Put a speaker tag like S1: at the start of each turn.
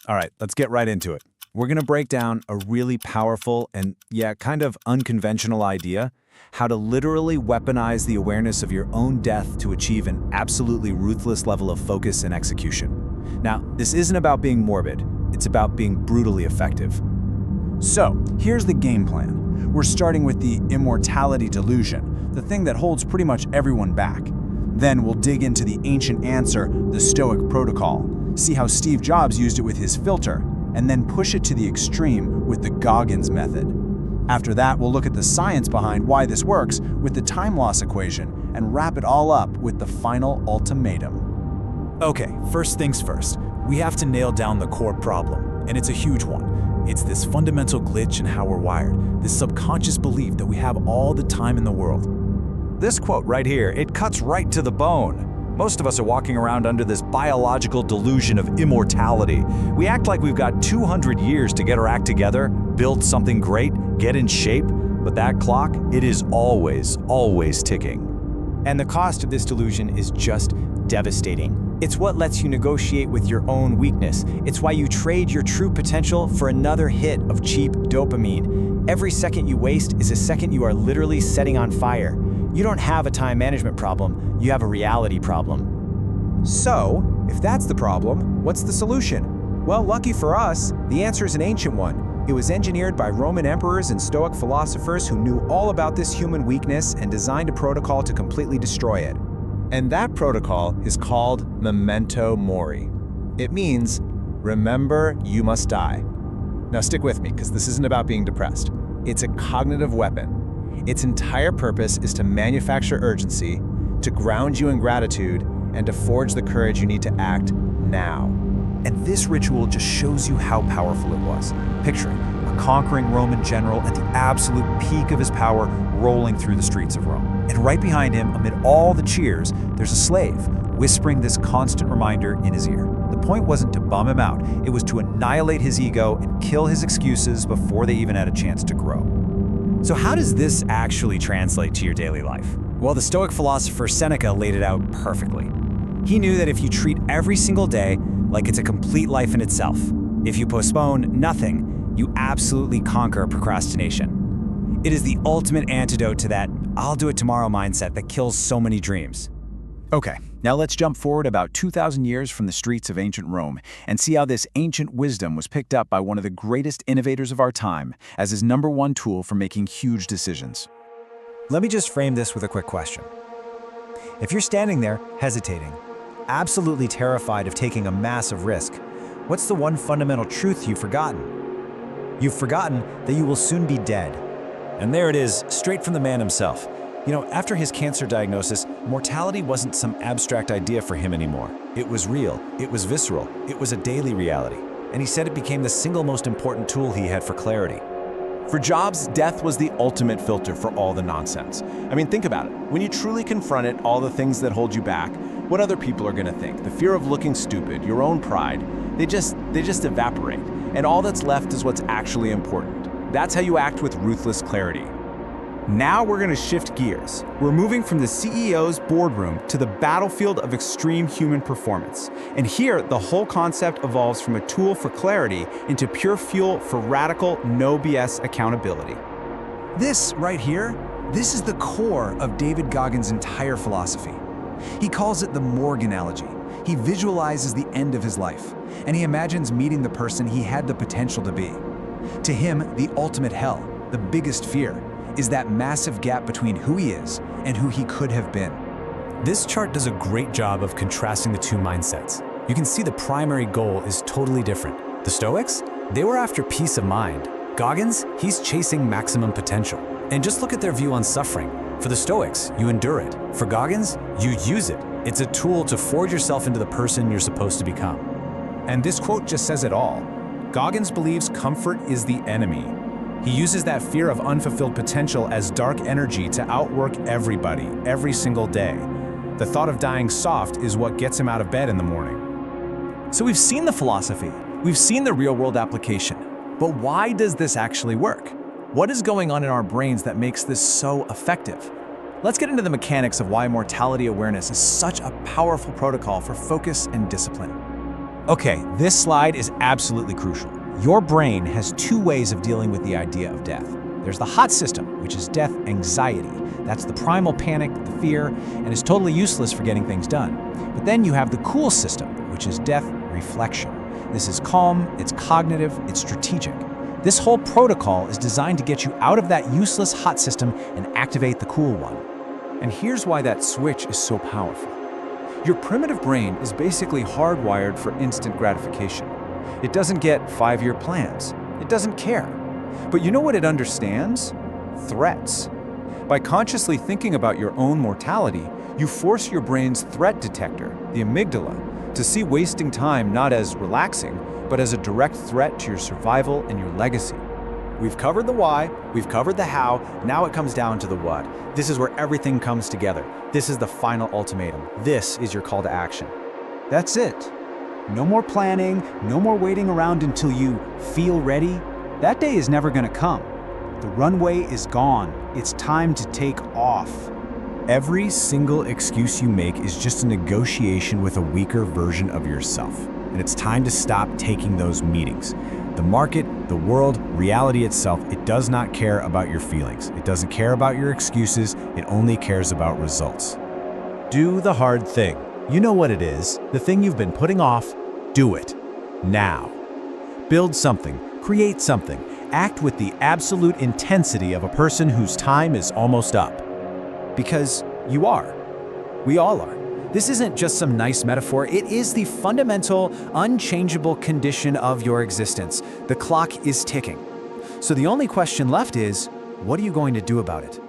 S1: All right, let's get right into it. We're going to break down a really powerful and, kind of unconventional idea, how to literally weaponize the awareness of your own death to achieve an absolutely ruthless level of focus and execution. Now, this isn't about being morbid, it's about being brutally effective.
S2: So, here's the game plan. We're starting with the immortality delusion, the thing that holds pretty much everyone back. Then we'll dig into the ancient answer, the Stoic protocol, see how Steve Jobs used it with his filter, and then push it to the extreme with the Goggins method. After that, we'll look at the science behind why this works with the time loss equation and wrap it all up with the final ultimatum.
S1: Okay, first things first. We have to nail down the core problem, and it's a huge one. It's this fundamental glitch in how we're wired, this subconscious belief that we have all the time in the world. This quote right here, it cuts right to the bone. Most of us are walking around under this biological delusion of immortality. We act like we've got 200 years to get our act together, build something great, get in shape, but that clock, it is always ticking.
S3: And the cost of this delusion is just devastating. It's what lets you negotiate with your own weakness. It's why you trade your true potential for another hit of cheap dopamine. Every second you waste is a second you are literally setting on fire. You don't have a time management problem, you have a reality problem.
S4: So, if that's the problem, what's the solution? Well, lucky for us, the answer is an ancient one. It was engineered by Roman emperors and Stoic philosophers who knew all about this human weakness and designed a protocol to completely destroy it.
S5: And that protocol is called Memento Mori. It means, remember you must die. Now stick with me, because this isn't about being depressed. It's a cognitive weapon. Its entire purpose is to manufacture urgency, to ground you in gratitude, and to forge the courage you need to act now.
S1: And this ritual just shows you how powerful it was. Picturing a conquering Roman general at the absolute peak of his power rolling through the streets of Rome. And right behind him, amid all the cheers, there's a slave whispering this constant reminder in his ear. The point wasn't to bum him out, it was to annihilate his ego and kill his excuses before they even had a chance to grow. So how does this actually translate to your daily life? Well, the Stoic philosopher Seneca laid it out perfectly. He knew that if you treat every single day like it's a complete life in itself, if you postpone nothing, you absolutely conquer procrastination. It is the ultimate antidote to that "I'll do it tomorrow" mindset that kills so many dreams.
S2: Okay, now let's jump forward about 2,000 years from the streets of ancient Rome and see how this ancient wisdom was picked up by one of the greatest innovators of our time as his #1 tool for making huge decisions.
S3: Let me just frame this with a quick question. If you're standing there, hesitating, absolutely terrified of taking a massive risk, what's the one fundamental truth you've forgotten? You've forgotten that you will soon be dead.
S1: And there it is, straight from the man himself. After his cancer diagnosis, mortality wasn't some abstract idea for him anymore. It was real, it was visceral, it was a daily reality. And he said it became the single most important tool he had for clarity.
S5: For Jobs, death was the ultimate filter for all the nonsense. I mean, think about it. When you truly confront it, all the things that hold you back, what other people are gonna think, the fear of looking stupid, your own pride, they just evaporate. And all that's left is what's actually important. That's how you act with ruthless clarity.
S4: Now we're going to shift gears. We're moving from the CEO's boardroom to the battlefield of extreme human performance. And here, the whole concept evolves from a tool for clarity into pure fuel for radical, no BS accountability.
S2: This right here, this is the core of David Goggins' entire philosophy. He calls it the Morgue analogy. He visualizes the end of his life, and he imagines meeting the person he had the potential to be. To him, the ultimate hell, the biggest fear, is that massive gap between who he is and who he could have been.
S1: This chart does a great job of contrasting the two mindsets. You can see the primary goal is totally different. The Stoics? They were after peace of mind. Goggins? He's chasing maximum potential. And just look at their view on suffering. For the Stoics, you endure it. For Goggins, you use it. It's a tool to forge yourself into the person you're supposed to become.
S4: And this quote just says it all. Goggins believes comfort is the enemy. He uses that fear of unfulfilled potential as dark energy to outwork everybody, every single day. The thought of dying soft is what gets him out of bed in the morning.
S2: So we've seen the philosophy, we've seen the real-world application, but why does this actually work? What is going on in our brains that makes this so effective? Let's get into the mechanics of why mortality awareness is such a powerful protocol for focus and discipline.
S1: Okay, this slide is absolutely crucial. Your brain has two ways of dealing with the idea of death. There's the hot system, which is death anxiety. That's the primal panic, the fear, and is totally useless for getting things done. But then you have the cool system, which is death reflection. This is calm, it's cognitive, it's strategic. This whole protocol is designed to get you out of that useless hot system and activate the cool one.
S2: And here's why that switch is so powerful. Your primitive brain is basically hardwired for instant gratification. It doesn't get 5-year plans. It doesn't care. But you know what it understands? Threats. By consciously thinking about your own mortality, you force your brain's threat detector, the amygdala, to see wasting time not as relaxing, but as a direct threat to your survival and your legacy.
S3: We've covered the why, we've covered the how, now it comes down to the what. This is where everything comes together. This is the final ultimatum. This is your call to action.
S2: That's it. No more planning, no more waiting around until you feel ready. That day is never gonna come. The runway is gone. It's time to take off.
S4: Every single excuse you make is just a negotiation with a weaker version of yourself. And it's time to stop taking those meetings. The market, the world, reality itself, it does not care about your feelings. It doesn't care about your excuses. It only cares about results.
S1: Do the hard thing. You know what it is. The thing you've been putting off, do it. Now. Build something. Create something. Act with the absolute intensity of a person whose time is almost up. Because you are. We all are. This isn't just some nice metaphor, it is the fundamental, unchangeable condition of your existence. The clock is ticking. So the only question left is, what are you going to do about it?